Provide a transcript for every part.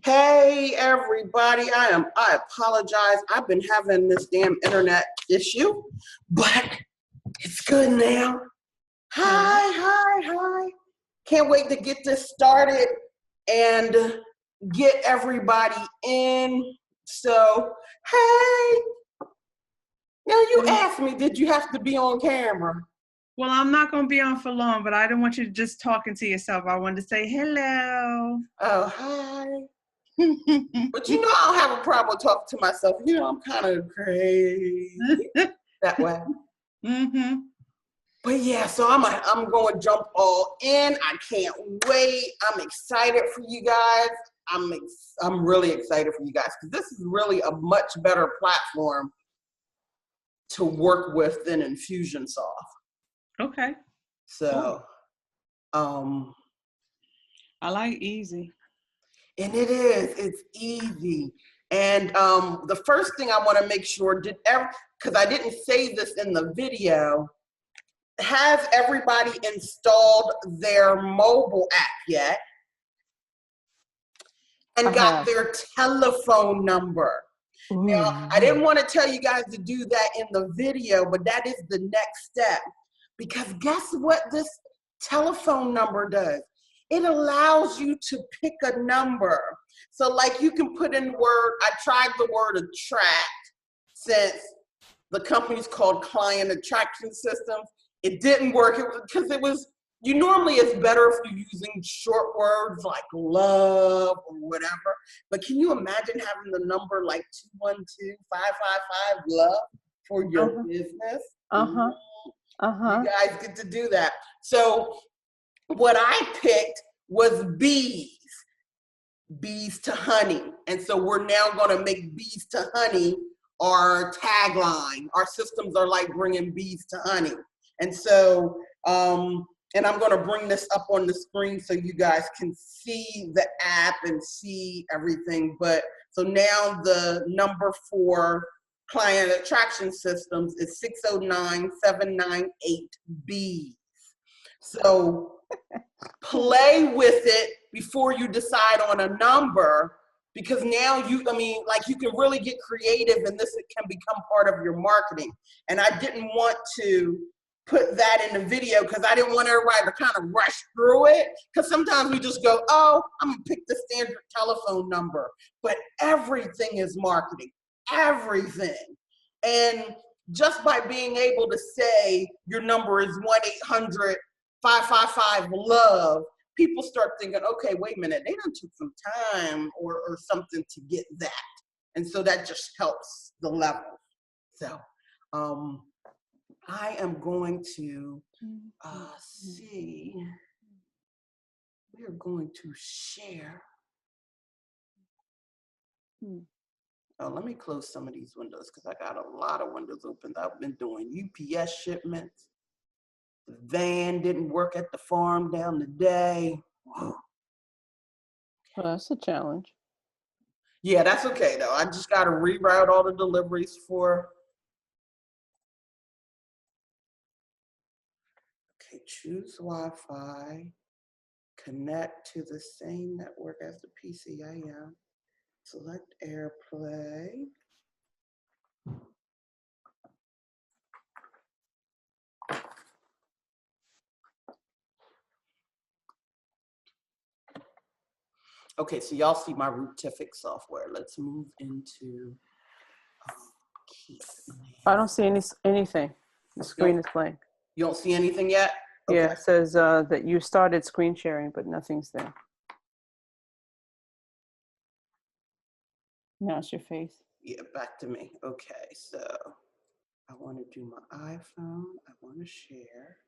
Hey everybody, I apologize. I've been having this damn internet issue, but it's good now. Hi. Can't wait to get this started and get everybody in. So, hey. Now you asked me, did you have to be on camera? Well, I'm not going to be on for long, but I didn't want you to just talking to yourself. I wanted to say hello. Oh, hi. But you know, I don't have a problem talking to myself. You know, I'm kind of crazy that way. Mm-hmm. But yeah, so I'm going to jump all in. I can't wait. I'm excited for you guys. I'm really excited for you guys because this is really a much better platform to work with than Infusionsoft. Okay. So, cool. I like easy. And it's easy. And the first thing I want to make sure, because I didn't say this in the video, has everybody installed their mobile app yet? And got their telephone number. Ooh. Now, I didn't want to tell you guys to do that in the video, but that is the next step. Because guess what this telephone number does? It allows you to pick a number. So like you can put in the word, I tried the word attract since the company's called Client Attraction Systems. It didn't work normally it's better if you're using short words like love or whatever. But can you imagine having the number like 212-555 love for your business? You guys get to do that. So what I picked was bees to honey. And so we're now going to make bees to honey our tagline. Our systems are like bringing bees to honey. And so, and I'm going to bring this up on the screen so you guys can see the app and see everything. But so now the number for Client Attraction Systems is 609-798-BEES. So play with it before you decide on a number, because now you can really get creative and this can become part of your marketing. And I didn't want to put that in the video because I didn't want everybody to kind of rush through it. Because sometimes we just go, oh, I'm gonna pick the standard telephone number. But everything is marketing, everything. And just by being able to say your number is 1-800-555-LOVE, people start thinking, okay, wait a minute, they done took some time or something to get that. And so that just helps the level. So I am going to see, we're going to share. Oh, let me close some of these windows because I got a lot of windows open. I've been doing UPS shipments. The van didn't work at the farm down today. Well, that's a challenge. Yeah, that's okay though. I just got to reroute all the deliveries for. Okay, choose Wi-Fi. Connect to the same network as the PC I am. Select AirPlay. Okay, so y'all see my Routific software. Let's move into Keap. I don't see anything. The screen is blank. You don't see anything yet? Okay. Yeah, it says that you started screen sharing, but nothing's there. Now it's your face. Yeah, back to me. Okay, so I want to do my iPhone. I want to share.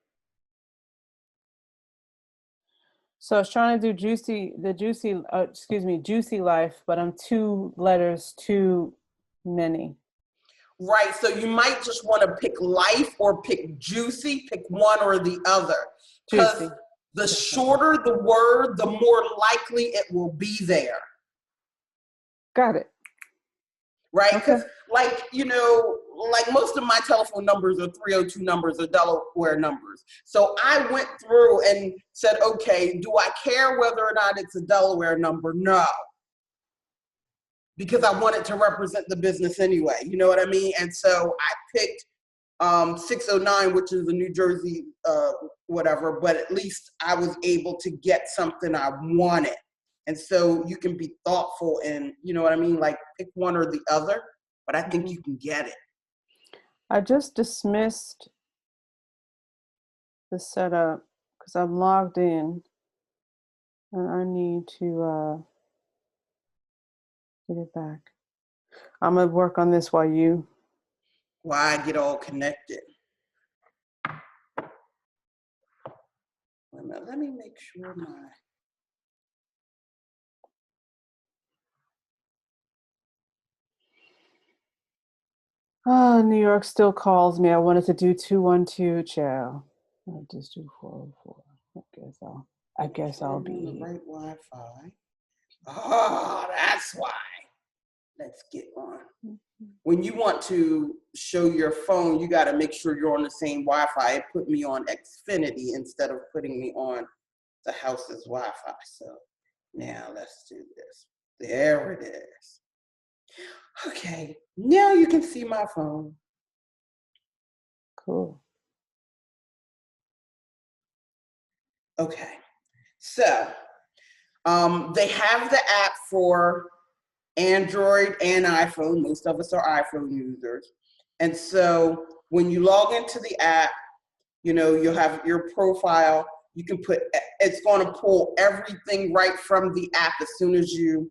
So I was trying to do Juicy Life, but I'm 2 letters too many. Right, so you might just want to pick Life or pick Juicy, pick one or the other. Because the shorter the word, the more likely it will be there. Got it. Right, because like most of my telephone numbers are 302 numbers or Delaware numbers. So I went through and said, okay, do I care whether or not it's a Delaware number? No. because I wanted to represent the business anyway. You know what I mean? And so I picked 609, which is a New Jersey whatever, but at least I was able to get something I wanted. And so you can be thoughtful and, you know what I mean, like pick one or the other, but I think you can get it. I just dismissed the setup because I'm logged in and I need to get it back. I'm gonna work on this while you. Why I get all connected. Wait a minute, let me make sure my. Oh, New York still calls me. I wanted to do 212, child. I'll just do 404. I guess I'll be on the here. right Wi-Fi. Oh, that's why. Let's get on. When you want to show your phone, you got to make sure you're on the same Wi-Fi. It put me on Xfinity instead of putting me on the house's Wi-Fi. So now let's do this. There it is. Okay, now you can see my phone. Cool. Okay, so they have the app for Android and iPhone. Most of us are iPhone users. And so when you log into the app, you know, you'll have your profile. You can put, it's going to pull everything right from the app as soon as you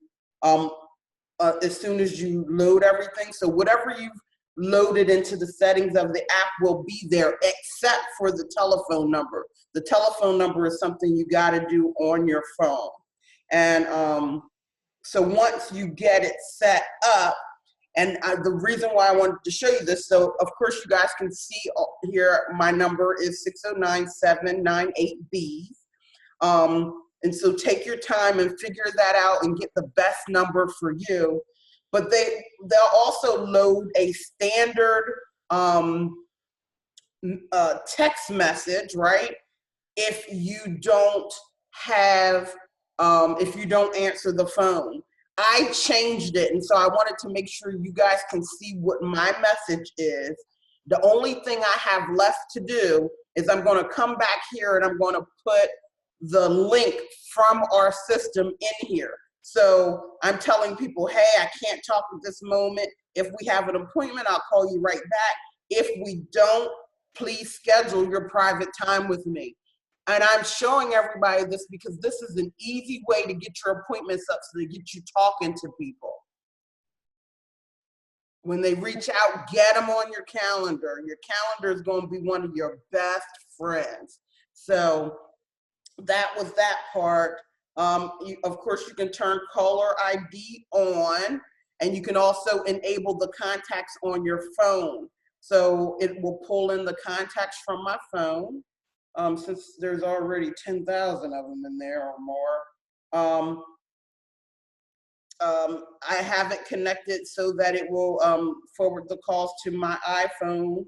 load everything. So whatever you've loaded into the settings of the app will be there, except for the telephone number. The telephone number is something you got to do on your phone. And so once you get it set up, and the reason why I wanted to show you this, so of course you guys can see here, my number is 609-798-B. And so take your time and figure that out and get the best number for you. But they'll also load a standard text message, right? If you don't have, if you don't answer the phone. I changed it, and so I wanted to make sure you guys can see what my message is. The only thing I have left to do is I'm going to come back here and I'm going to put the link from our system in here. So I'm telling people, hey, I can't talk at this moment. If we have an appointment, I'll call you right back. If we don't, please schedule your private time with me. And I'm showing everybody this because this is an easy way to get your appointments up so they get you talking to people. When they reach out, get them on your calendar. Your calendar is going to be one of your best friends. So that was that part. Of course, you can turn caller ID on, and you can also enable the contacts on your phone. So it will pull in the contacts from my phone. Since there's already 10,000 of them in there or more. I have it connected so that it will forward the calls to my iPhone,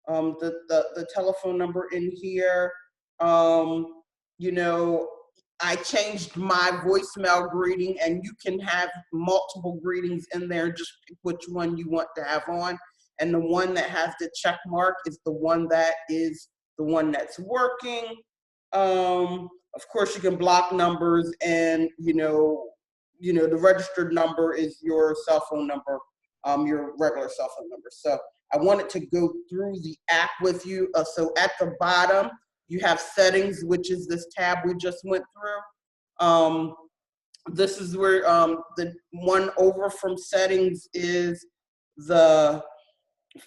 the telephone number in here. You know, I changed my voicemail greeting, and you can have multiple greetings in there. Just pick which one you want to have on. And the one that has the check mark is the one that is the one that's working. Of course, you can block numbers, and you know, the registered number is your cell phone number, your regular cell phone number. So I wanted to go through the app with you. So at the bottom, you have settings, which is this tab we just went through. This is where the one over from settings is the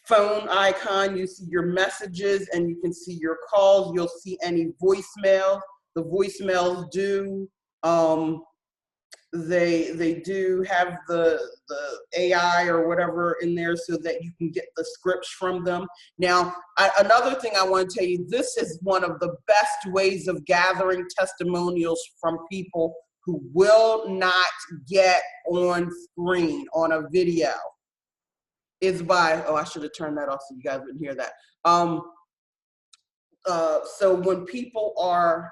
phone icon. You see your messages, and you can see your calls. You'll see any voicemails. The voicemails do they do have the AI or whatever in there so that you can get the scripts from them. Now, another thing I want to tell you, this is one of the best ways of gathering testimonials from people who will not get on screen on a video. Is by, oh, I should have turned that off so you guys wouldn't hear that. So when people are,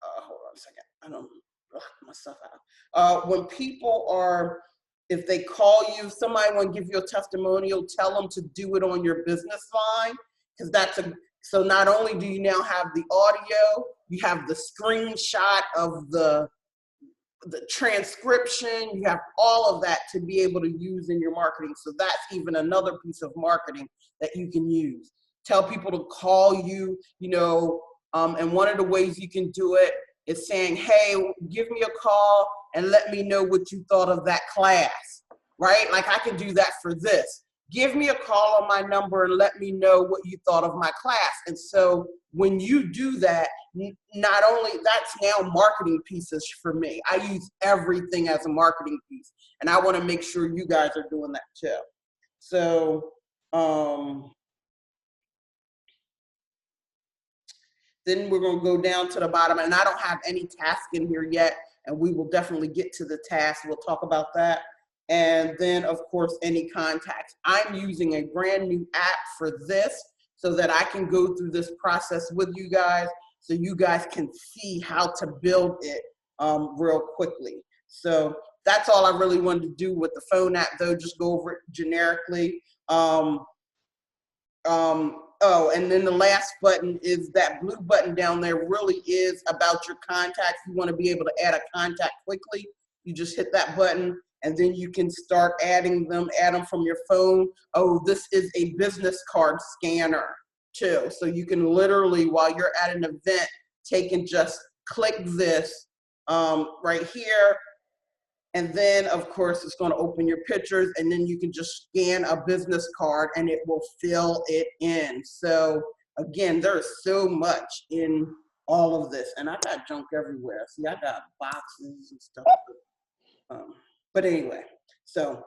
hold on a second, I don't block myself out. When people are If they call you, somebody want to give you a testimonial, tell them to do it on your business line, because so not only do you now have the audio, you have the screenshot of the transcription, you have all of that to be able to use in your marketing. So that's even another piece of marketing that you can use. Tell people to call you, and one of the ways you can do it is saying, hey, give me a call and let me know what you thought of that class, right? Like I can do that for this. Give me a call on my number and let me know what you thought of my class. And so when you do that, not only that's now marketing pieces for me. I use everything as a marketing piece, and I want to make sure you guys are doing that too. So, then we're going to go down to the bottom, and I don't have any task in here yet, and we will definitely get to the task. We'll talk about that. And then, of course, any contacts. I'm using a brand new app for this so that I can go through this process with you guys so you guys can see how to build it real quickly. So that's all I really wanted to do with the phone app, though, just go over it generically. Oh, and then the last button is that blue button down there really is about your contacts. You want to be able to add a contact quickly. You just hit that button and then you can start adding them, add them from your phone. Oh, this is a business card scanner too. So you can literally, while you're at an event, take and just click this right here. And then, of course, it's going to open your pictures, and then you can just scan a business card, and it will fill it in. So, again, there's so much in all of this. And I got junk everywhere. See, I got boxes and stuff. But anyway, so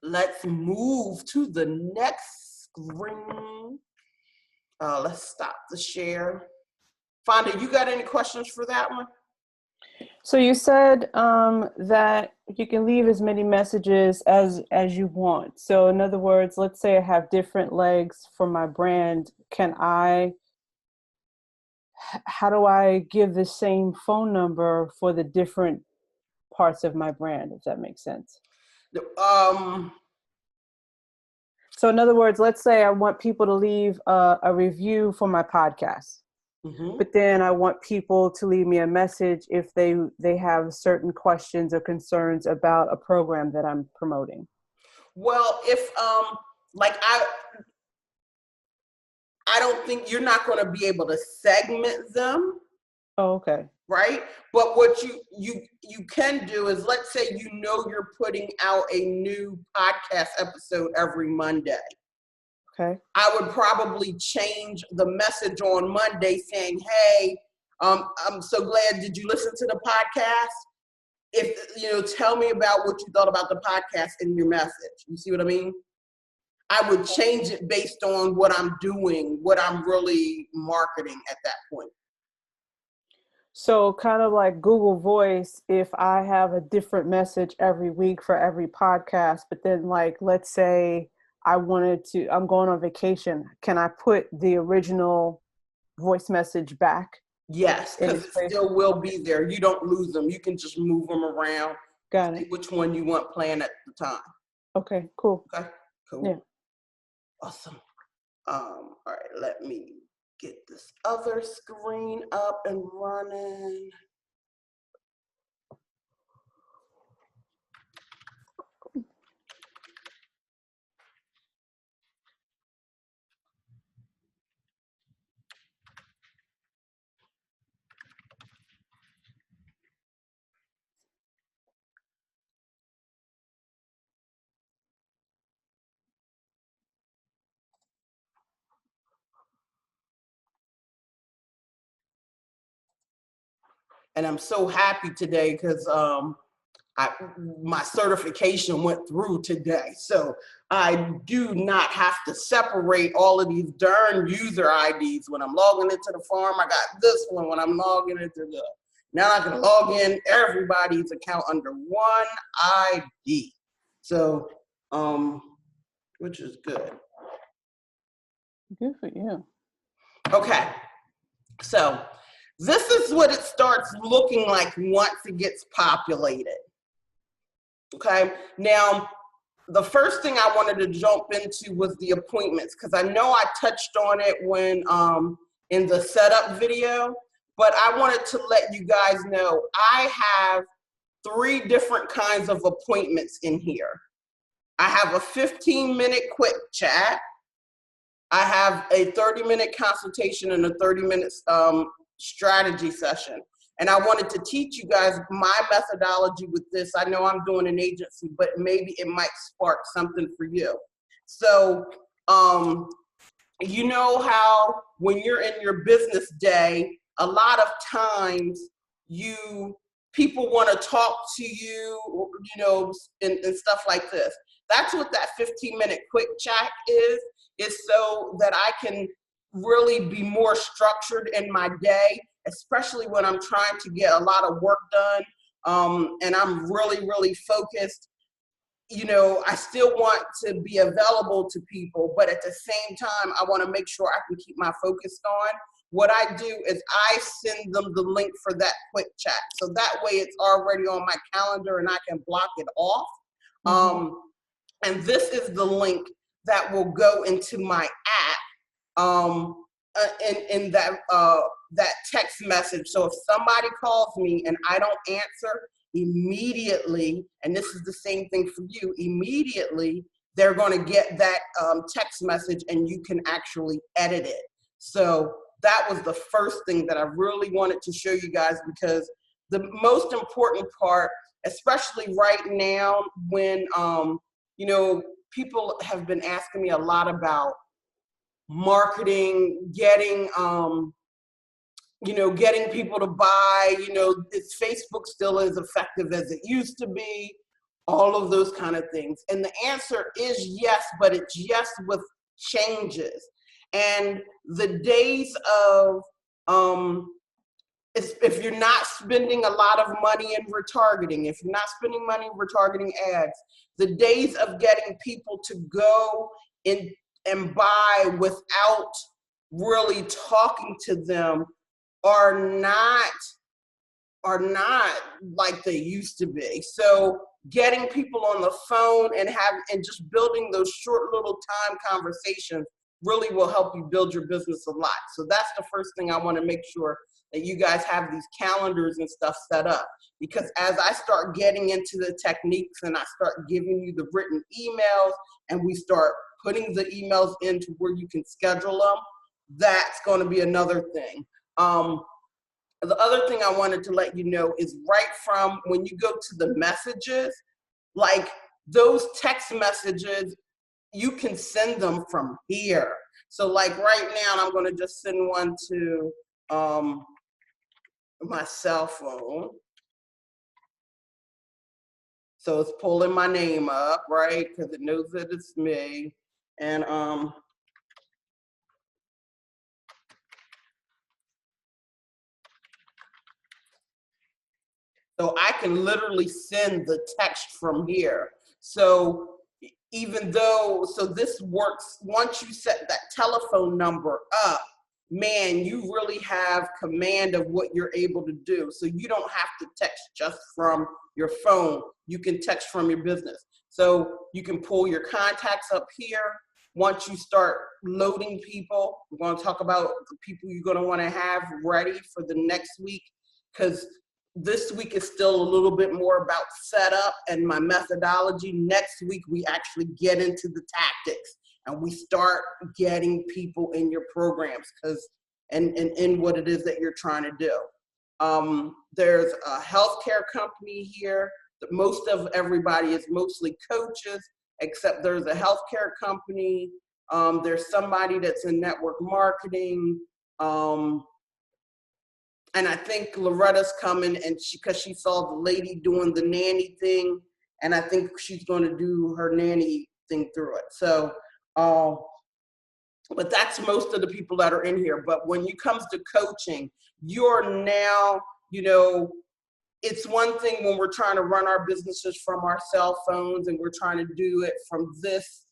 let's move to the next screen. Let's stop the share. Fonda, you got any questions for that one? So you said that you can leave as many messages as you want. So in other words, let's say I have different legs for my brand. How do I give the same phone number for the different parts of my brand, if that makes sense? So in other words, let's say I want people to leave a review for my podcast. Mm-hmm. But then I want people to leave me a message if they have certain questions or concerns about a program that I'm promoting. Well, if like I don't think you're not going to be able to segment them. Oh, okay. Right? But what you can do is, let's say you're putting out a new podcast episode every Monday. Okay. I would probably change the message on Monday saying, hey, I'm so glad, did you listen to the podcast? Tell me about what you thought about the podcast in your message. You see what I mean? I would change it based on what I'm doing, what I'm really marketing at that point. So kind of like Google Voice, if I have a different message every week for every podcast, but then like, let's say I'm going on vacation, can I put the original voice message back? Yes, because it still will be there. You don't lose them. You can just move them around. Got it. Which one you want playing at the time. Okay, cool. Okay, cool. Yeah. Awesome. All right, let me get this other screen up and running. And I'm so happy today because my certification went through today. So I do not have to separate all of these darn user IDs. When I'm logging into the farm, I got this one. When I'm logging into now I can log in everybody's account under one ID. So, which is good. Good for you. Okay, so this is what it starts looking like once it gets populated. Okay, now the first thing I wanted to jump into was the appointments, because I know I touched on it when in the setup video, but I wanted to let you guys know I have 3 different kinds of appointments in here. I have a 15-minute quick chat, I have a 30-minute consultation, and a 30-minute strategy session. And I wanted to teach you guys my methodology with this. I know I'm doing an agency, but maybe it might spark something for you. So, you know how when you're in your business day, a lot of times people want to talk to you, you know, and stuff like this. That's what that 15-minute quick chat is so that I can really be more structured in my day, especially when I'm trying to get a lot of work done, and I'm really focused. You know, I still want to be available to people, but at the same time, I want to make sure I can keep my focus on. What I do is I send them the link for that quick chat. So that way it's already on my calendar and I can block it off. And this is the link that will go into my app in that text message. So if somebody calls me and I don't answer immediately, and this is the same thing for you, immediately they're going to get that text message and you can actually edit it. So that was the first thing that I really wanted to show you guys, because the most important part, especially right now when you know, people have been asking me a lot about marketing, getting you know, getting people to buy, you know, is Facebook still as effective as it used to be? All of those kind of things. And the answer is yes, but it's yes with changes. And the days of, if you're not spending a lot of money in retargeting, if you're not spending money in retargeting ads, the days of getting people to go in and buy without really talking to them are not like they used to be. So getting people on the phone and just building those short little time conversations really will help you build your business a lot. So that's the first thing I want to make sure that you guys have these calendars and stuff set up, because as I start getting into the techniques and I start giving you the written emails and we start putting the emails into where you can schedule them, that's going to be another thing. The other thing I wanted to let you know is right from when you go to the messages, like those text messages, you can send them from here. So like right now, I'm going to just send one to my cell phone. So it's pulling my name up, right? Because it knows that it's me. And so I can literally send the text from here. So so this works, once you set that telephone number up, man, you really have command of what you're able to do. So you don't have to text just from your phone. You can text from your business. So you can pull your contacts up here. Once you start loading people, we're going to talk about the people you're going to want to have ready for the next week, because this week is still a little bit more about setup and my methodology. Next week, we actually get into the tactics and we start getting people in your programs and in what it is that you're trying to do. There's a healthcare company here. Most of everybody is mostly coaches, except there's a healthcare company. There's somebody that's in network marketing. And I think Loretta's coming, and because she saw the lady doing the nanny thing, and I think she's going to do her nanny thing through it. So, but that's most of the people that are in here. But when it comes to coaching, you're now, you know, it's one thing when we're trying to run our businesses from our cell phones and we're trying to do it from this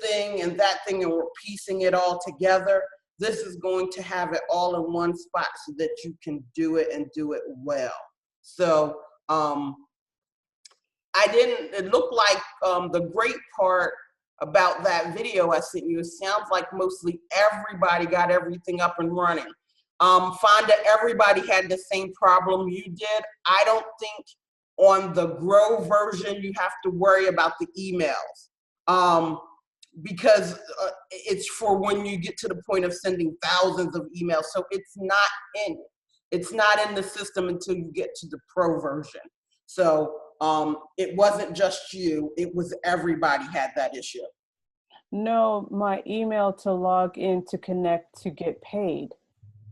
thing and that thing, and we're piecing it all together. This is going to have it all in one spot so that you can do it and do it well. So it looked like the great part about that video I sent you, it sounds like mostly everybody got everything up and running. Fonda, everybody had the same problem you did. I don't think on the Grow version you have to worry about the emails, because it's for when you get to the point of sending thousands of emails. So it's not in the system until you get to the Pro version. So it wasn't just you, it was everybody had that issue. No, my email to log in to connect to get paid.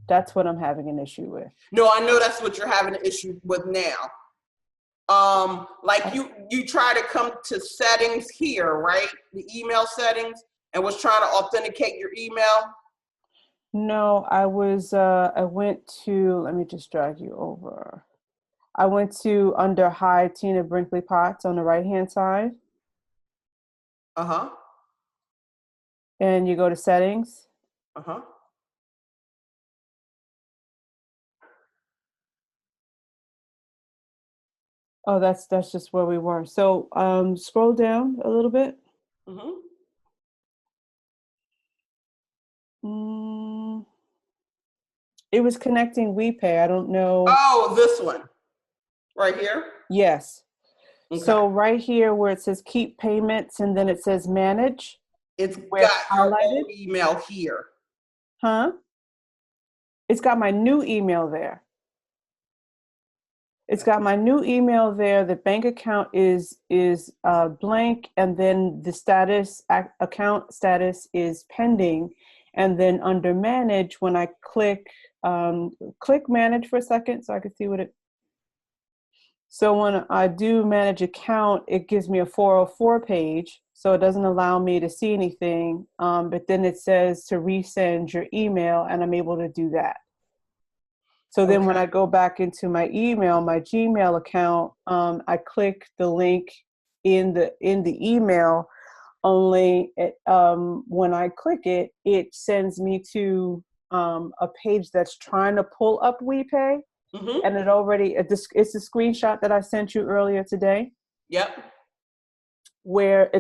That's what I'm having an issue with. No, I know that's what you're having an issue with now. Like you try to come to settings here, right? The email settings, and was trying to authenticate your email. No, I went to, let me just drag you over. I went to under Hi Tina Brinkley Potts on the right-hand side. Uh-huh. And you go to settings. Uh-huh. Oh, that's just where we were. So scroll down a little bit. Mm-hmm. It was connecting WePay. I don't know. Oh, this one. Right here? Yes. Okay. So right here where it says keep payments and then it says manage. It's got your old email here. Huh? It's got my new email there. It's got my new email there. The bank account is blank, and then the status account status is pending. And then under manage, when I click manage for a second so I can see what it. So when I do manage account, it gives me a 404 page, so it doesn't allow me to see anything. But then it says to resend your email, and I'm able to do that. So then when I go back into my email, my Gmail account, I click the link in the email. Only when I click it, it sends me to a page that's trying to pull up WePay. Mm-hmm. And it already, it's a screenshot that I sent you earlier today. Yep. Where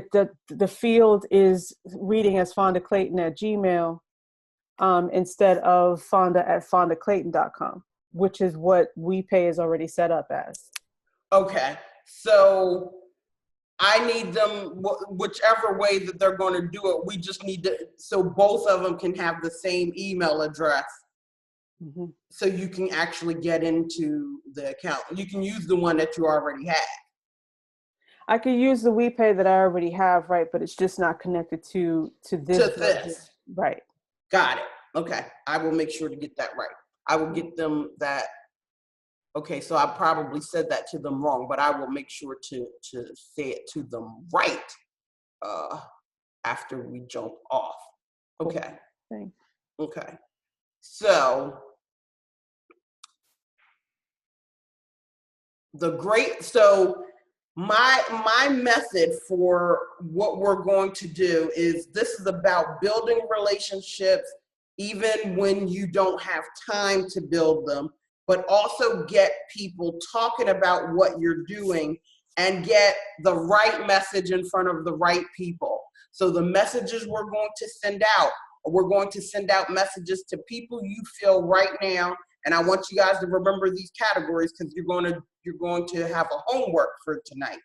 the field is reading as Fonda Clayton at Gmail. Instead of fonda@fondaclayton.com, which is what WePay is already set up as. Okay, so I need them, whichever way that they're going to do it, we just need to, so both of them can have the same email address. Mm-hmm. So you can actually get into the account. You can use the one that you already have. I could use the WePay that I already have, right? But it's just not connected to this. Right. Got it. Okay. I will make sure to get that right. I will get them that. Okay. So I probably said that to them wrong, but I will make sure to say it to them right after we jump off. Okay. Thanks. Okay. So my method for what we're going to do is, this is about building relationships even when you don't have time to build them, but also get people talking about what you're doing and get the right message in front of the right people. So the messages we're going to send out messages to people you feel right now. And I want you guys to remember these categories, because you're going to have a homework for tonight.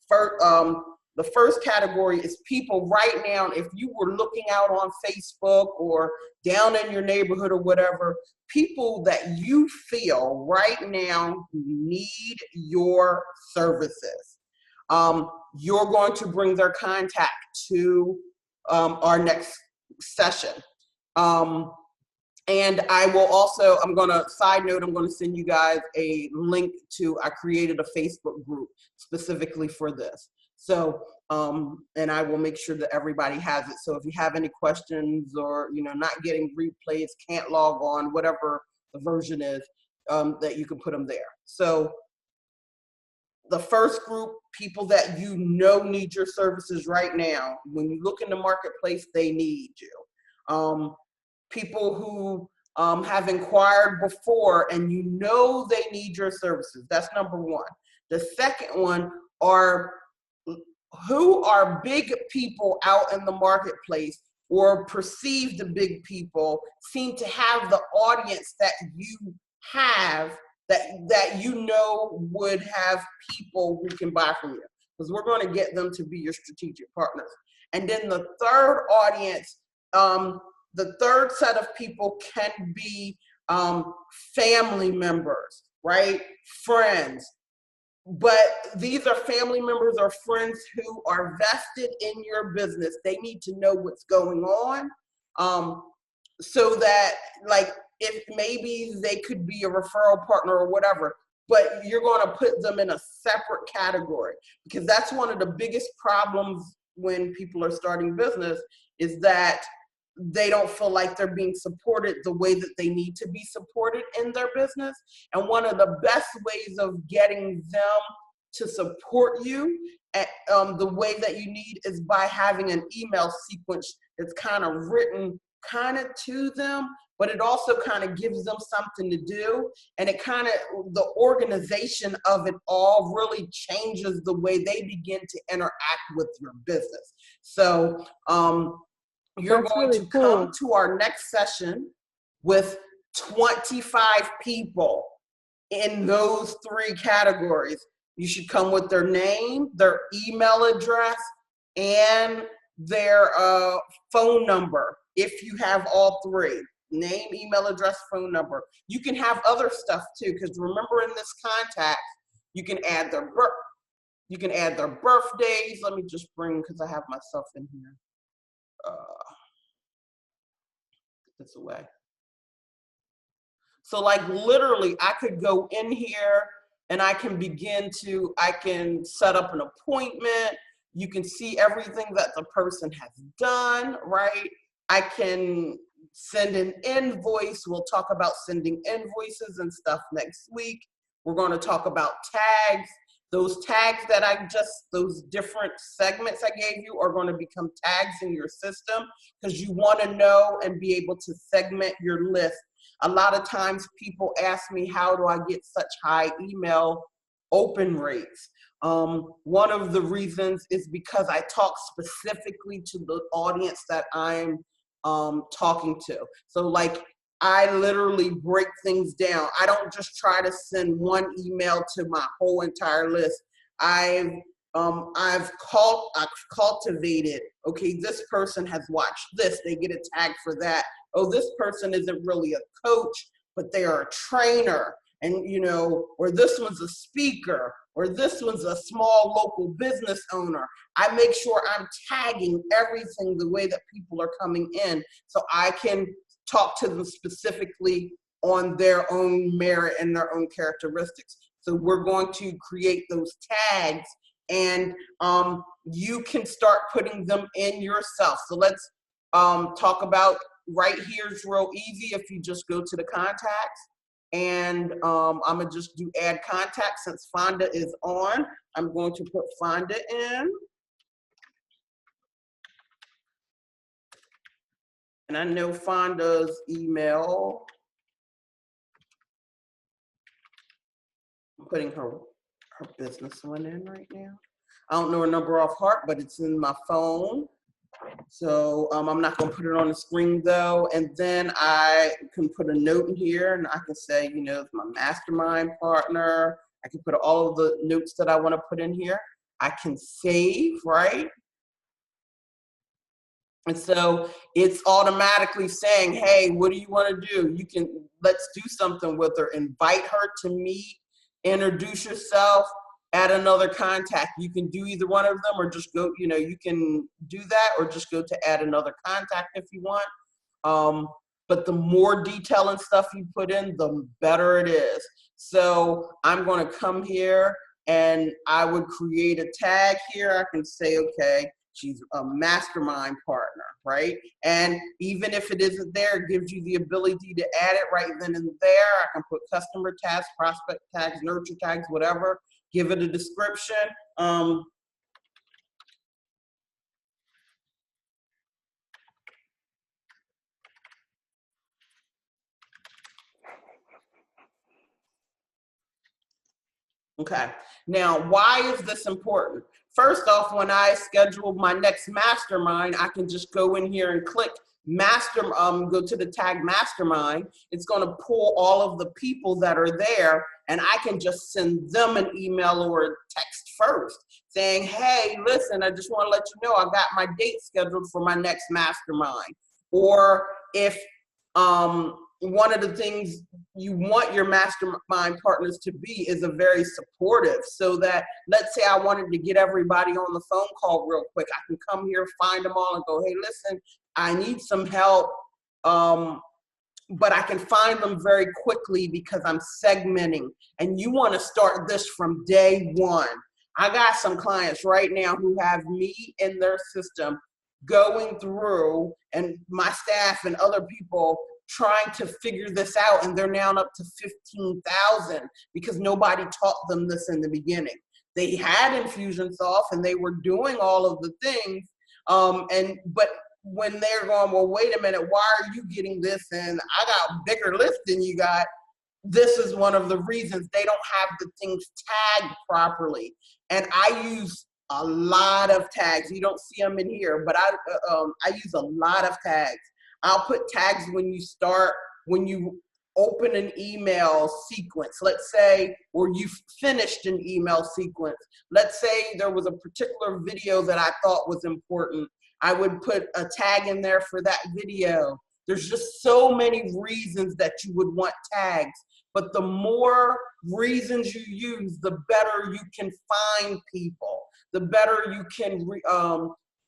The first category is people right now. If you were looking out on Facebook or down in your neighborhood or whatever, people that you feel right now need your services. You're going to bring their contact to our next session. And I will also, I'm going to send you guys a link to, I created a Facebook group specifically for this. So, and I will make sure that everybody has it. So if you have any questions or, not getting replays, can't log on, whatever the version is, that you can put them there. So the first group, people that need your services right now. When you look in the marketplace, they need you. People who have inquired before and they need your services. That's number one. The second one are big people out in the marketplace or perceived big people seem to have the audience that you have, that you know would have people who can buy from you, because we're going to get them to be your strategic partners. And then the third audience, the third set of people can be family members, right? Friends. But these are family members or friends who are vested in your business. They need to know what's going on, so that, like, if maybe they could be a referral partner or whatever, but you're going to put them in a separate category, because that's one of the biggest problems when people are starting business, is that they don't feel like they're being supported the way that they need to be supported in their business. And one of the best ways of getting them to support you the way that you need is by having an email sequence that's kind of written kind of to them, but it also kind of gives them something to do. And it kind of, the organization of it all really changes the way they begin to interact with your business. So, you're That's going really to cool. come to our next session with 25 people in those three categories. You should come with their name, their email address, and their phone number. If you have all three: name, email address, phone number. You can have other stuff too, because remember, in this contact, you can add their birthdays. Let me just bring, because I have myself in here. This away. So, like, literally, I could go in here and I can set up an appointment. You can see everything that the person has done, right? I can send an invoice. We'll talk about sending invoices and stuff next week. We're going to talk about tags. Those tags that those different segments I gave you are going to become tags in your system, because you want to know and be able to segment your list. A lot of times people ask me, how do I get such high email open rates? One of the reasons is because I talk specifically to the audience that I'm talking to. So, like, I literally break things down. I don't just try to send one email to my whole entire list. I've cultivated, okay, this person has watched this, they get a tag for that. Oh, this person isn't really a coach, but they are a trainer. And, or this one's a speaker, or this one's a small local business owner. I make sure I'm tagging everything the way that people are coming in, so I can talk to them specifically on their own merit and their own characteristics. So we're going to create those tags, and you can start putting them in yourself. So let's talk about, right here is real easy. If you just go to the contacts, and I'm gonna just do add contact. Since Fonda is on, I'm going to put Fonda in. And I know Fonda's email. I'm putting her business one in right now. I don't know her number off heart, but it's in my phone. So I'm not going to put it on the screen though. And then I can put a note in here, and I can say, it's my mastermind partner. I can put all of the notes that I want to put in here. I can save, right? And so it's automatically saying, hey, what do you want to do? Let's do something with her. Invite her to meet, introduce yourself, add another contact. You can do either one of them, or just go, you can do that, or just go to add another contact if you want. But the more detail and stuff you put in, the better it is. So I'm going to come here, and I would create a tag here. I can say, okay, she's a mastermind partner, right? And even if it isn't there, it gives you the ability to add it right then and there. I can put customer tags, prospect tags, nurture tags, whatever. Give it a description. Okay. Now, why is this important? First off, when I schedule my next mastermind, I can just go in here and click go to the tag mastermind. It's going to pull all of the people that are there, and I can just send them an email or a text first saying, hey, listen, I just want to let you know I got my date scheduled for my next mastermind. Or if one of the things you want your mastermind partners to be is a very supportive, so that, let's say I wanted to get everybody on the phone call real quick, I can come here, find them all and go, hey, listen, I need some help, but I can find them very quickly because I'm segmenting. And you want to start this from day one. I got some clients right now who have me in their system going through, and my staff and other people trying to figure this out, and they're now up to 15,000 because nobody taught them this in the beginning. They had Infusionsoft and they were doing all of the things, but when they're going, well, wait a minute, why are you getting this and I got bigger lists than you got? This is one of the reasons. They don't have the things tagged properly. And I use a lot of tags. You don't see them in here, but I use a lot of tags. I'll put tags when you open an email sequence, let's say, or you finished an email sequence. Let's say there was a particular video that I thought was important. I would put a tag in there for that video. There's just so many reasons that you would want tags, but the more reasons you use, the better you can find people, the better you can,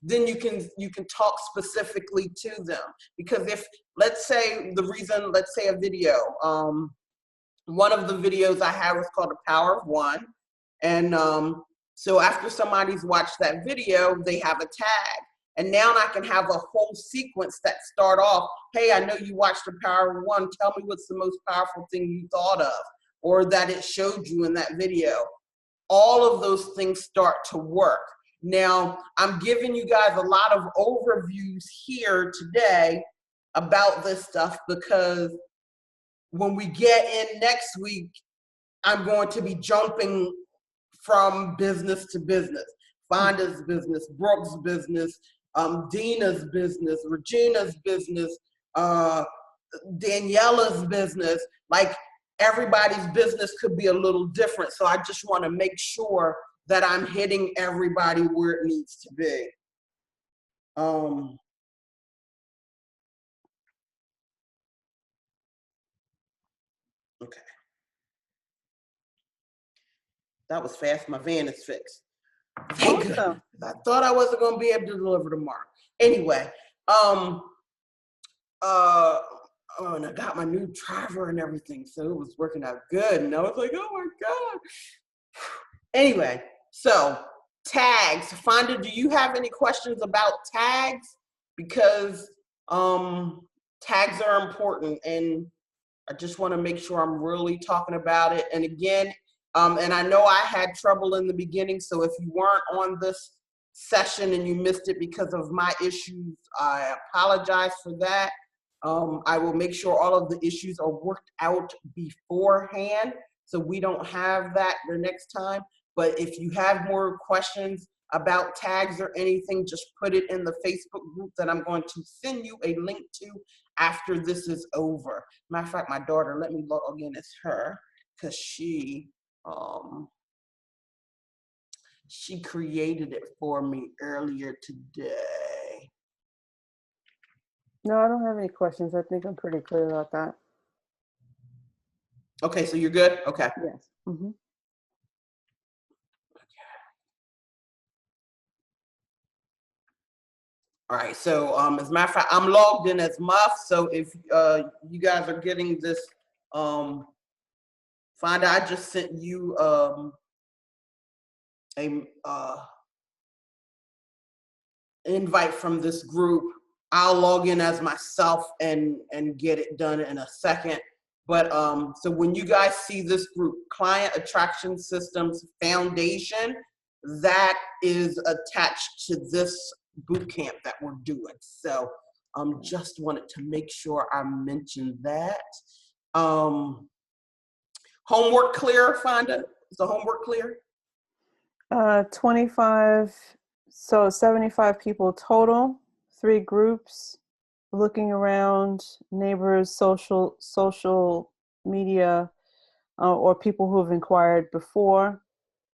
then you can talk specifically to them. Because if, let's say a video, one of the videos I had was called The Power of One. And so after somebody's watched that video, they have a tag. And now I can have a whole sequence that start off, hey, I know you watched The Power of One. Tell me what's the most powerful thing you thought of, or that it showed you in that video. All of those things start to work. Now, I'm giving you guys a lot of overviews here today about this stuff, because when we get in next week, I'm going to be jumping from business to business. Fonda's business, Brooke's business, Dina's business, Regina's business, Daniela's business. Like, everybody's business could be a little different. So I just want to make sure that I'm hitting everybody where it needs to be. Okay. That was fast. My van is fixed. Thank goodness. I thought I wasn't going to be able to deliver tomorrow. Anyway, and I got my new driver and everything, so it was working out good. And I was like, oh my God. Anyway, so tags. Fonda, do you have any questions about tags? Because tags are important, and I just want to make sure I'm really talking about it. And again, and I know I had trouble in the beginning, so if you weren't on this session and you missed it because of my issues, I apologize for that. I will make sure all of the issues are worked out beforehand, so we don't have that the next time. But if you have more questions about tags or anything, just put it in the Facebook group that I'm going to send you a link to after this is over. Matter of fact, my daughter, let me log in as her, because she created it for me earlier today. No, I don't have any questions. I think I'm pretty clear about that. Okay, so you're good? Okay. Yes. Mm-hmm. All right, so as a matter of fact, I'm logged in as Muff, so if you guys are getting this, Fonda, I just sent you a invite from this group. I'll log in as myself and get it done in a second. But so when you guys see this group, Client Attraction Systems Foundation, that is attached to this boot camp that we're doing. So just wanted to make sure I mentioned that. Homework clear, Fonda? Is the homework clear? 25, so 75 people total, 3 groups, looking around, neighbors, social media, or people who have inquired before.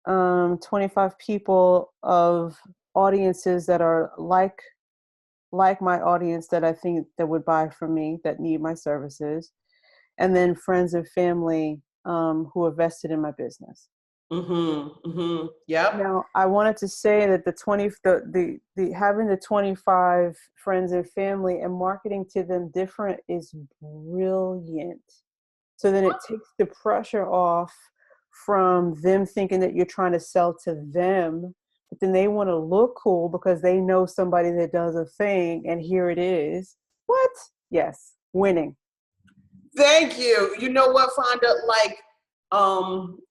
25 people of audiences that are like my audience that I think that would buy from me, that need my services, and then friends and family who are vested in my business. Yep. Now, I wanted to say that the having the 25 friends and family and marketing to them different is brilliant. So then it takes the pressure off from them thinking that you're trying to sell to them, but then they want to look cool because they know somebody that does a thing, and here it is. What? Yes, winning. Thank you. You know what, Fonda? Like,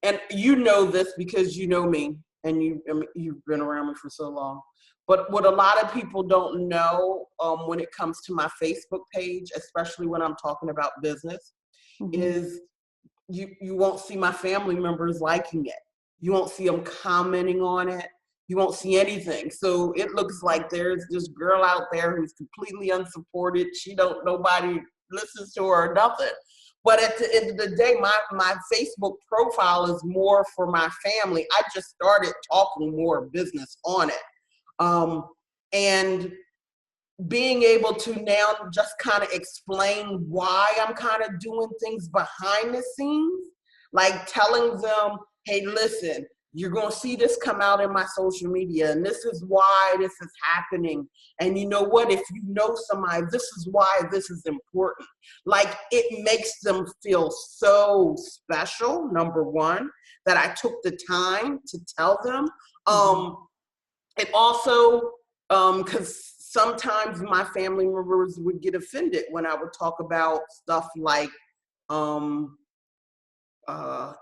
and you know this because you know me, and you've been around me for so long. But what a lot of people don't know, when it comes to my Facebook page, especially when I'm talking about business, is you won't see my family members liking it. You won't see them commenting on it. You won't see anything. So it looks like there's this girl out there who's completely unsupported. Nobody listens to her or nothing. But at the end of the day, my Facebook profile is more for my family. I just started talking more business on it. And being able to now just kind of explain why I'm kind of doing things behind the scenes, like telling them, hey, listen, you're going to see this come out in my social media, and this is why this is happening. And you know what? If you know somebody, this is why this is important. Like, it makes them feel so special, number one, that I took the time to tell them. It also, because sometimes my family members would get offended when I would talk about stuff like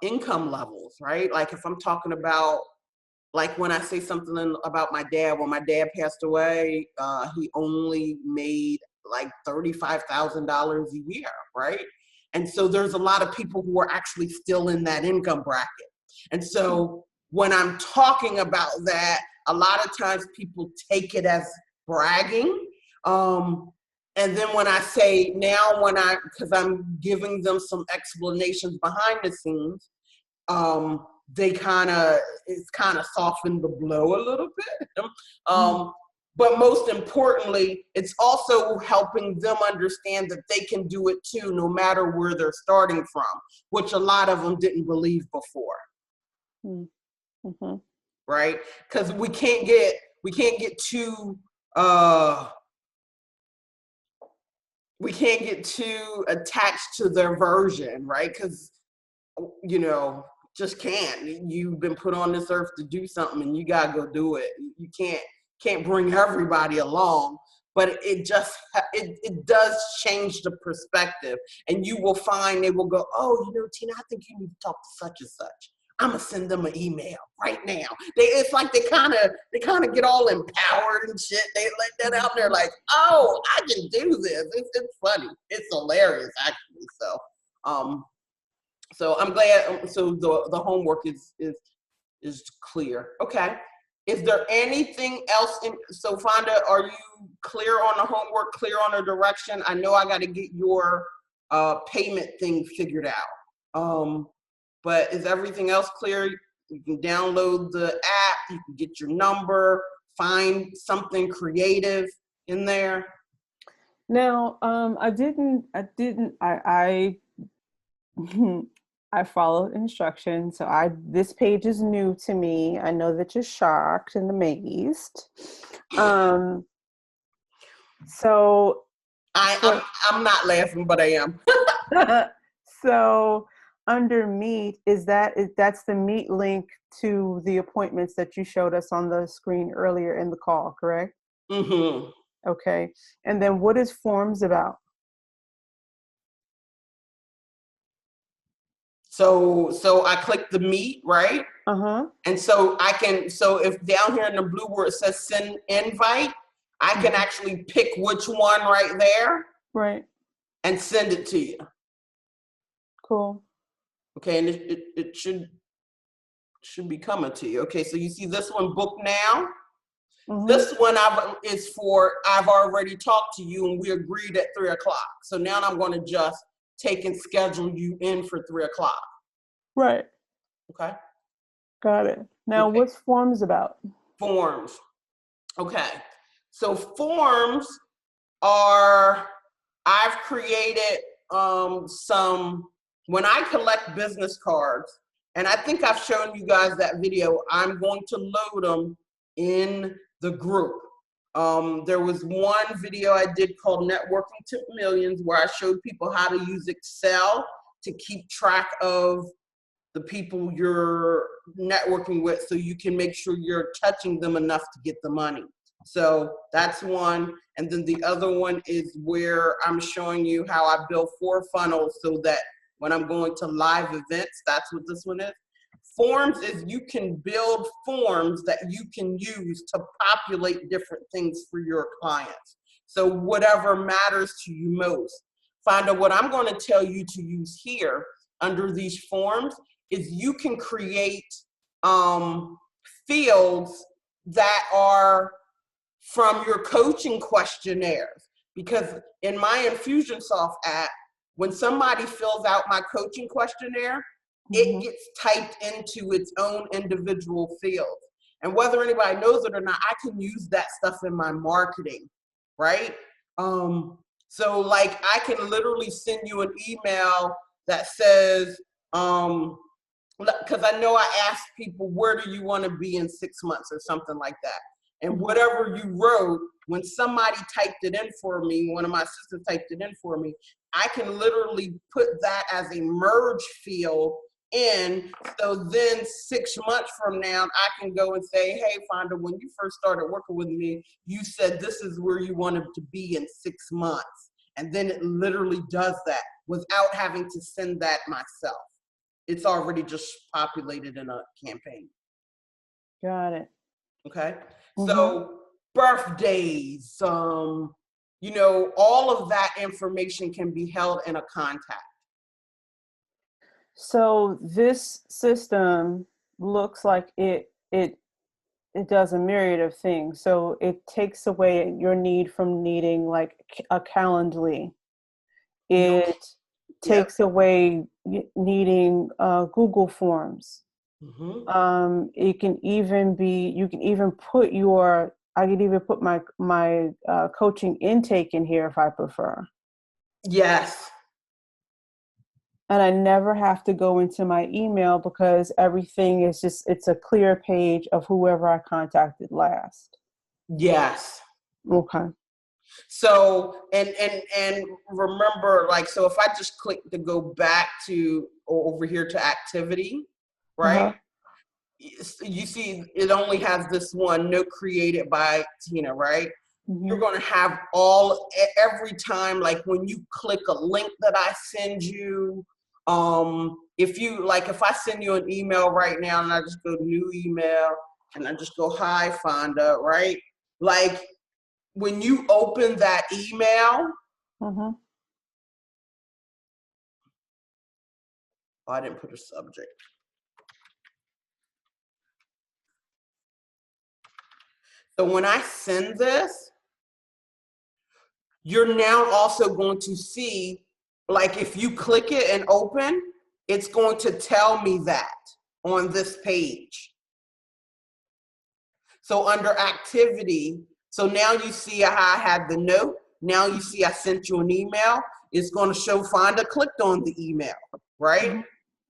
income levels, right? Like if I'm talking about, like when I say something about my dad, when my dad passed away, he only made like $35,000 a year, right? And so there's a lot of people who are actually still in that income bracket. And so when I'm talking about that, a lot of times people take it as bragging. And then when I say now, because I'm giving them some explanations behind the scenes, it's kind of softened the blow a little bit. But most importantly, it's also helping them understand that they can do it too, no matter where they're starting from, which a lot of them didn't believe before. Right? Because we can't get too attached to their version, right? Because just can't. You've been put on this earth to do something, and you gotta go do it. You can't bring everybody along, but it does change the perspective, and you will find they will go, oh, Tina, I think you need to talk to such and such. I'm gonna send them an email right now. It's like they kind of get all empowered and shit. They let that out there like, oh, I can do this. It's funny. It's hilarious actually. So I'm glad. So the homework is clear. Okay. Is there anything else? So Fonda, are you clear on the homework? Clear on the direction? I know I got to get your payment thing figured out. But is everything else clear? You can download the app. You can get your number. Find something creative in there. Now, I followed instructions. So this page is new to me. I know that you're shocked and amazed. So I'm not laughing, but I am. So under Meet, that's the Meet link to the appointments that you showed us on the screen earlier in the call, correct? Okay. And then what is Forms about? So I click the Meet, right? And so if down here in the blue where it says send invite, I can actually pick which one right there. Right. And send it to you. Cool. Okay, and it should should be coming to you. Okay, so you see this one, book now. This one I've already talked to you and we agreed at 3 o'clock. So now I'm going to just take and schedule you in for 3 o'clock. Right. Okay. Got it. Now, okay. what's forms about? Forms. Okay. So forms are, I've created some, when I collect business cards, and I think I've shown you guys that video, I'm going to load them in the group. There was one video I did called Networking to Millions where I showed people how to use Excel to keep track of the people you're networking with so you can make sure you're touching them enough to get the money. So that's one. And then the other one is where I'm showing you how I build 4 funnels so that when I'm going to live events, that's what this one is. Forms is you can build forms that you can use to populate different things for your clients. So whatever matters to you most. Find out what I'm going to tell you to use here under these forms is you can create fields that are from your coaching questionnaires. Because in my Infusionsoft app, when somebody fills out my coaching questionnaire, it gets typed into its own individual field. And whether anybody knows it or not, I can use that stuff in my marketing, right? So like I can literally send you an email that says, because I know I asked people, where do you want to be in 6 months or something like that. And whatever you wrote, when somebody typed it in for me, one of my assistants typed it in for me, I can literally put that as a merge field in. So then 6 months from now, I can go and say, hey, Fonda, when you first started working with me, you said this is where you wanted to be in 6 months. And then it literally does that without having to send that myself. It's already just populated in a campaign. Got it. Okay. So birthdays, you know, all of that information can be held in a contact. So this system looks like it does a myriad of things. So it takes away your need from needing like a Calendly. It takes away needing Google Forms. It can even be, you can even put your, I could even put my coaching intake in here if I prefer. Yes. And I never have to go into my email because everything is just, it's a clear page of whoever I contacted last. Yes. Okay. So, and remember, like, so if I just click to go back to, or over here to activity, right? You see, it only has this one, note created by Tina, right? You're going to have every time, like when you click a link that I send you, if I send you an email right now and I just go new email and I just go, hi, Fonda, right? Like when you open that email, oh, I didn't put a subject. So when I send this, you're now also going to see, like if you click it and open, it's going to tell me that on this page. So under activity, so now you see how I had the note. Now you see I sent you an email. It's going to show Fonda clicked on the email, right?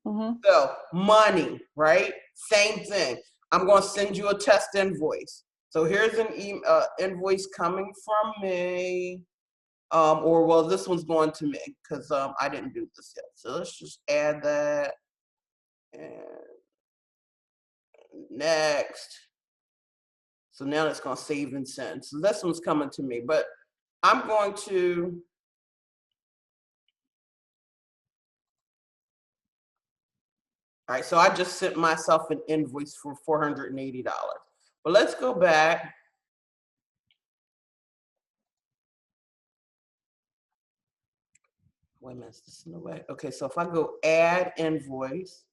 So money, right? Same thing. I'm going to send you a test invoice. So here's an invoice coming from me. Well, this one's going to me because I didn't do this yet. So let's just add that. And next. So now it's going to save and send. So this one's coming to me, but I'm going to. All right, so I just sent myself an invoice for $480. But let's go back. Wait a minute, is this in the way? Okay, so if I go add invoice,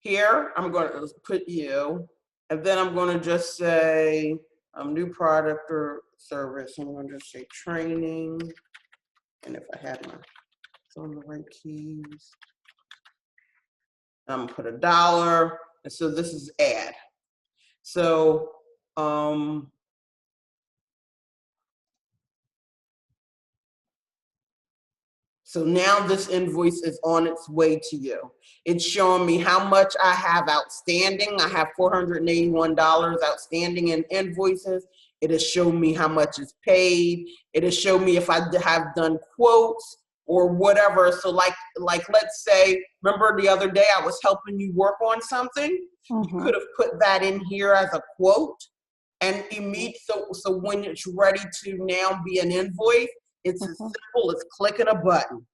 here, I'm going to put you, and then I'm going to just say new product or service. I'm going to just say training. And if I had my on the right keys, I'm gonna put $1. And so this is add. So so now this invoice is on its way to you. It's showing me how much I have outstanding. I have $481 outstanding in invoices. It has shown me how much is paid. It has shown me if I have done quotes or whatever. So like let's say, remember the other day I was helping you work on something? You could have put that in here as a quote, and so when it's ready to now be an invoice, it's as simple as clicking a button,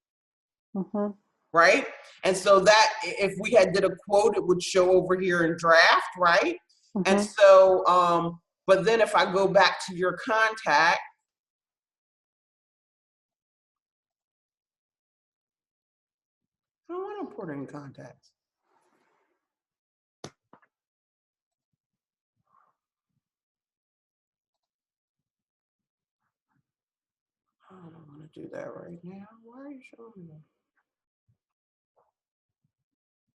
right? And so that if we had did a quote, it would show over here in draft, right? And so, but then if I go back to your contact, I don't want to put in contacts. I don't want to do that right now. Why are you showing me that?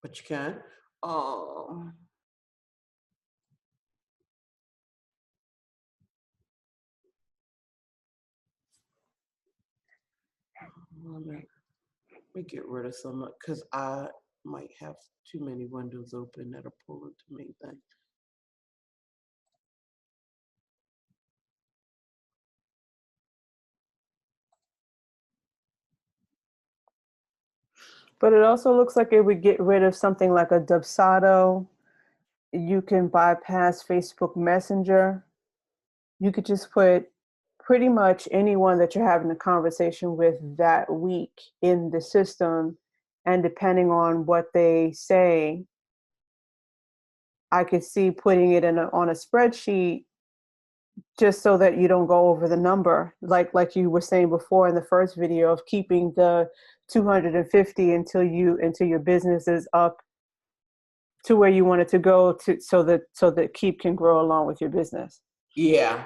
But you can. Let me get rid of some, because I might have too many windows open that'll pull into me then. But it also looks like it would get rid of something like a Dubsado. You can bypass Facebook Messenger. You could just put pretty much anyone that you're having a conversation with that week in the system. And depending on what they say, I could see putting it on a spreadsheet just so that you don't go over the number. Like you were saying before in the first video, of keeping the 250 until your business is up to where you want it to go so that Keap can grow along with your business. Yeah.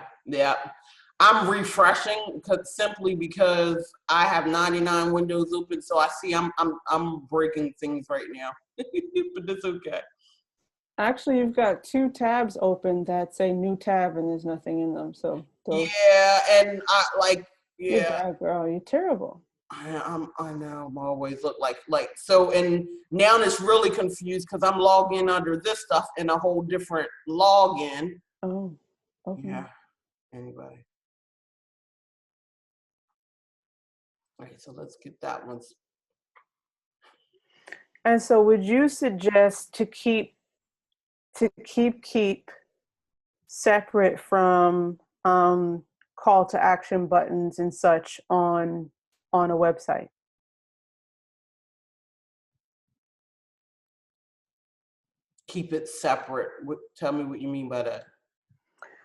I'm refreshing simply because I have 99 windows open, so I see I'm breaking things right now, but it's okay. Actually, you've got 2 tabs open that say new tab and there's nothing in them. So yeah, and you're bad, girl. You're terrible. I know. I'm always look like so, and now it's really confused because I'm logged in under this stuff in a whole different login. Oh, okay. Yeah. Anybody. All right, so let's get that one. And so, would you suggest to keep Keap separate from call to action buttons and such on a website? Keep it separate. Tell me what you mean by that.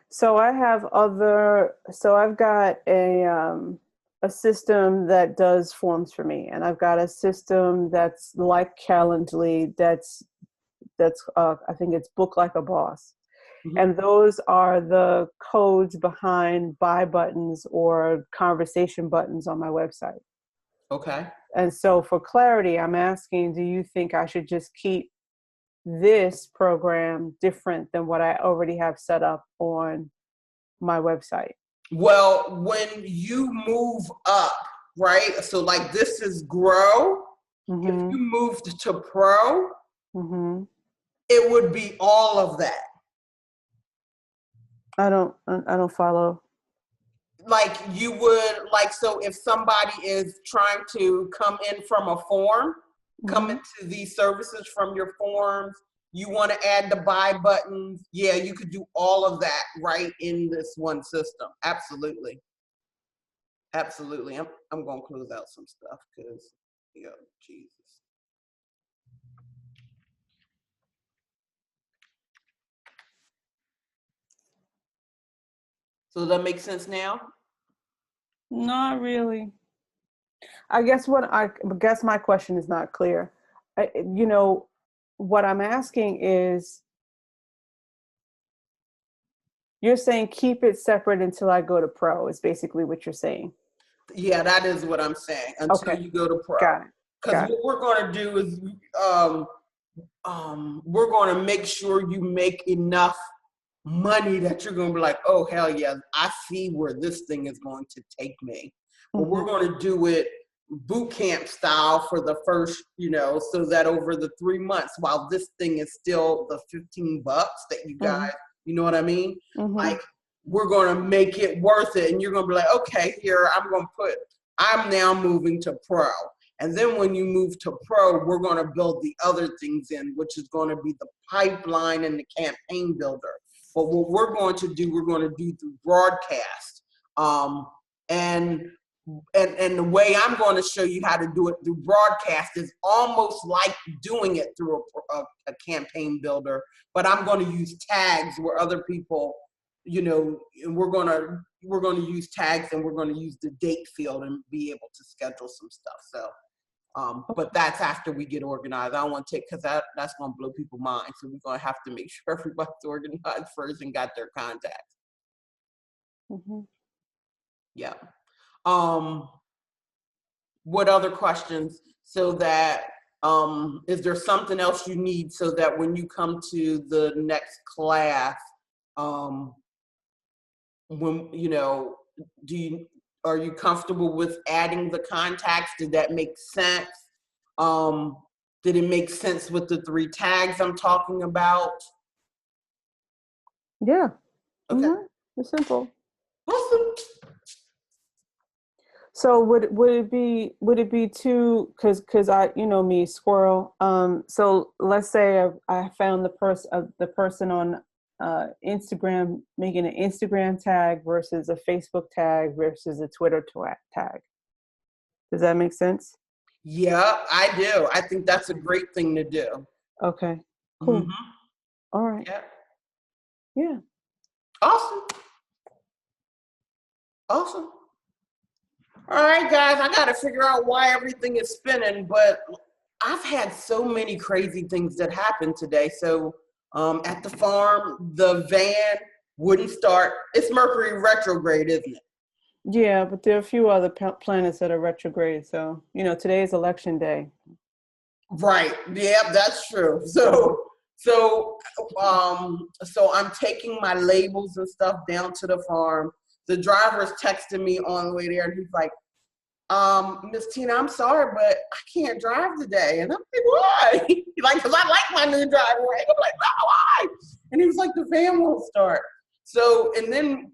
So I've got a system that does forms for me, and I've got a system that's like Calendly, that's I think it's Book Like a Boss. And those are the codes behind buy buttons or conversation buttons on my website. Okay. And so for clarity, I'm asking, do you think I should just keep this program different than what I already have set up on my website? Well, when you move up, right? So like this is grow. If you moved to pro, it would be all of that. I don't follow. Like you would, so if somebody is trying to come in from a form, come into these services from your forms, you want to add the buy buttons, yeah, you could do all of that right in this one system. Absolutely. Absolutely. I'm going to close out some stuff because, Jesus. So does that make sense now? Not really. I guess my question is not clear. what I'm asking is, you're saying keep it separate until I go to pro is basically what you're saying. Yeah, that is what I'm saying. Until you go to pro. Got it. Because what we're going to do is we're going to make sure you make enough money that you're going to be like, oh, hell yeah, I see where this thing is going to take me. But we're going to do it boot camp style for the first, so that over the 3 months, while this thing is still the $15 that you guys, you know what I mean? Like, we're going to make it worth it. And you're going to be like, okay, here, I'm now moving to pro. And then when you move to pro, we're going to build the other things in, which is going to be the pipeline and the campaign builder. But what we're going to do through broadcast. And the way I'm going to show you how to do it through broadcast is almost like doing it through a campaign builder, but I'm going to use tags where other people, we're going to use tags, and we're going to use the date field and be able to schedule some stuff. So, but that's after we get organized. I don't want to take, because that's going to blow people's minds. So we're going to have to make sure everybody's organized first and got their contacts. Yeah. What other questions? So that, is there something else you need so that when you come to the next class, are you comfortable with adding the contacts? Did that make sense? Did it make sense with the 3 tags I'm talking about? Yeah. Okay. It's simple. Awesome. So would it be too, because I, me, squirrel. So let's say I found the person on Instagram making an Instagram tag versus a Facebook tag versus a Twitter tag. Does that make sense? Yeah, I do. I think that's a great thing to do. Okay, cool. All right. Yeah. Awesome. All right, guys, I got to figure out why everything is spinning, but I've had so many crazy things that happened today. So at the farm, the van wouldn't start. It's Mercury retrograde, isn't it? Yeah, but there are a few other planets that are retrograde. So, today is election day. Right. Yeah, that's true. So I'm taking my labels and stuff down to the farm. The driver's texting me on the way there, and he's like, Miss Tina, I'm sorry, but I can't drive today. And I'm like, why? He's like, because I like my new driveway. I'm like, no, why? And he was like, the van won't start. So, and then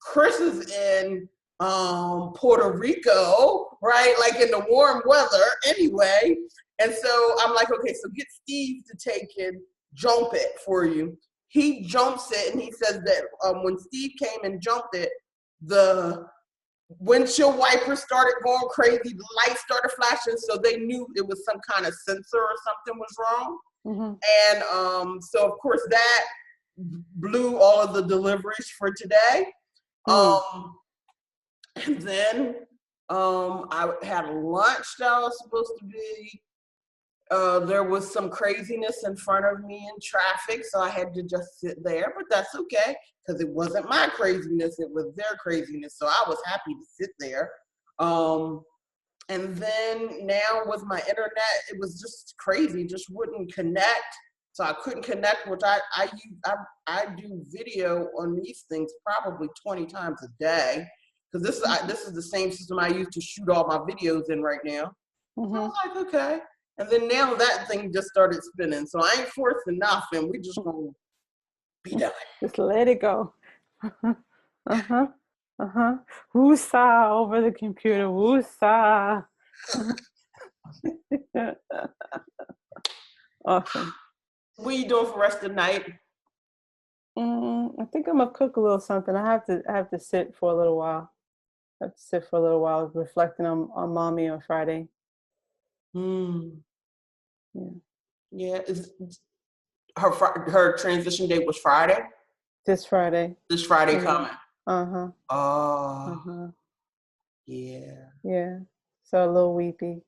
Chris is in Puerto Rico, right? Like in the warm weather anyway. And so I'm like, okay, so get Steve to take and jump it for you. He jumps it, and he says that when Steve came and jumped it, the windshield wipers started going crazy, the lights started flashing, so they knew it was some kind of sensor or something was wrong. And so of course that blew all of the deliveries for today. And then I had lunch that I was supposed to be. There was some craziness in front of me in traffic, so I had to just sit there, but that's okay, because it wasn't my craziness, it was their craziness, so I was happy to sit there. And then now with my internet, it was just crazy, just wouldn't connect, so I couldn't connect, which I do video on these things probably 20 times a day, because this is the same system I use to shoot all my videos in right now. So I was like, okay. And then now that thing just started spinning. So I ain't forcing nothing. We just gonna be done. Just let it go. Woosah over the computer. Woosah. Awesome. What are you doing for the rest of the night? I think I'm gonna cook a little something. I have to sit for a little while. Reflecting on mommy on Friday. Yeah. Is her transition date was Friday? This Friday. This Friday coming. Yeah. Yeah. So a little weepy.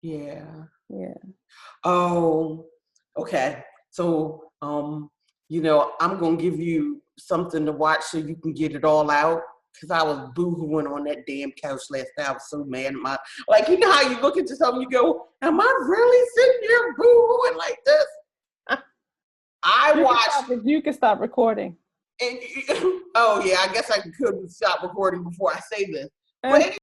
Yeah. Yeah. Oh, Okay. So, you know, I'm going to give you something to watch so you can get it all out. Because I was boo-hooing on that damn couch last night. I was so mad at my, like, you know how you look into something, you go, am I really sitting here boo-hooing like this? You can stop recording. And, oh, yeah, I guess I could stop recording before I say this. But